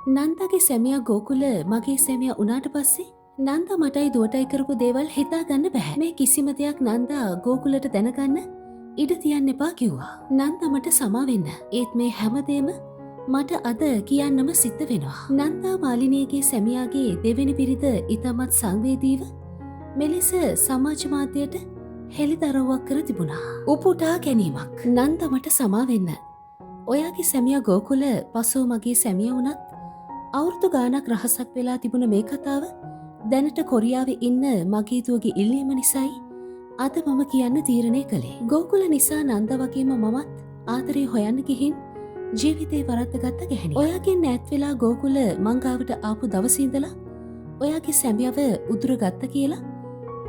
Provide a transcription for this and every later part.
නන්දගේ සැමියා ගෝකුල මගේ සැමියා උනාට පස්සේ නන්ද මටයි දුවටයි කරපු දේවල් හිතා ගන්න බැහැ. මේ කිසිම දෙයක් නන්දා ගෝකුලට දැනගන්න ඉඩ තියන්න එපා කිව්වා. නන්ද මට සමා වෙන්න. ඒත් මේ හැමදේම මට අද කියන්නම සිද්ධ වෙනවා. නන්දා මාලිනියගේ සැමියාගේ දෙවෙනි පිරිත ඉතාමත් සංවේදීව මෙලෙස සමාජ මාධ්‍යයට හෙළිදරව්වක් කර තිබුණා. උපුටා ගැනීමක්. නන්ද මට සමා වෙන්න. ඔයාගේ සැමියා ගෝකුල පසුව මගේ සැමියා වුණත් අවුරුදු ගානක් රහසක් වෙලා තිබුණ මේ කතාව දැනට කොරියාවේ ඉන්න මගේ දුවගේ ඉල්ලීම නිසායි අද මම කියන්න තීරණය කළේ. ගෝකුල නිසා නන්ද වගේම මමත් ආදරේ හොයන්න ගිහින් ජීවිතේ වරද්දගත්ත ගැහැණිය. ඔයාගෙන් ඈත් වෙලා ගෝකුල මං ගාවට ආපු දවසේ ඉඳලා ඔයාගේ සැමියාව උදුරගත්ත කියලා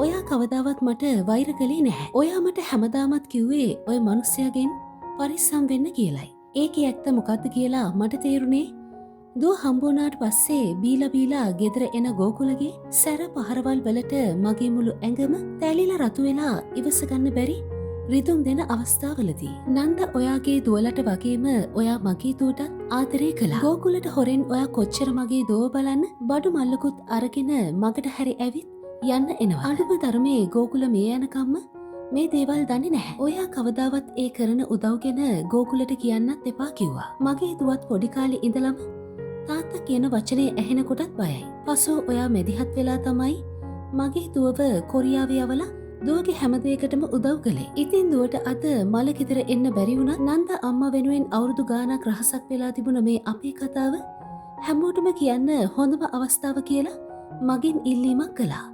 ඔයා කවදාවත් මට වෛර කළේ නැහැ. ඔයා මට හැමදාමත් කිව්වේ ඔය මිනිස්සයාගෙන් පරිස්සම් වෙන්න කියලයි. ඒකේ ඇත්ත මොකද්ද කියලා මට තේරුණේ දුව හම්බුනාට පස්සේ බීලා ගෙදර එන ගෝකුලගේ සැර පහරවල් වලට මගේ මුළු ඇඟම තැලිලා රතු වෙලා ඉවස ගන්න බැරි රිදුම් දෙන අවස්ථාවලදී නන්ද ඔයාගේ දුවලට වගේම ඔයා මගේ දුවටත් ආදරේ කළා. ගෝකුලට හොරෙන් ඔයා කොච්චර මගේ දුව බලන්න බඩු මල්ලකුත් අරගෙන මගට හැරි ඇවිත් යන්න එනවා. අඩුම ධර්මයේ ගෝකුල මේ යනකම්ම මේ දේවල් දන්නේ නැහැ. ඔයා කවදාවත් ඒ කරන උදව් ගැන ගෝකුලට කියන්නත් එපා කිව්වා. මගේ දුවත් පොඩි කාලේ ඉඳලම තාත්තා කියන වචනේ ඇහෙනකොටත් බයයි. පසුව ඔයා මැදිහත් වෙලා තමයි මගේ දුවව කොරියාවේ යවලා දුවගේ හැම දෙයකටම උදව් කළේ. ඉතින් දුවට අද මල ගෙදර එන්න බැරි වුණත් නන්ද අම්මා වෙනුවෙන් අවුරුදු ගාණක් රහසක් වෙලා තිබුණ මේ අපේ කතාව හැමෝටම කියන්න හොඳම අවස්ථාව කියලා මගෙන් ඉල්ලීමක් කළා.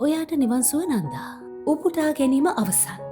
ඔයාට නිවන් සුව නන්දා. උපුටා ගැනීම අවසන්.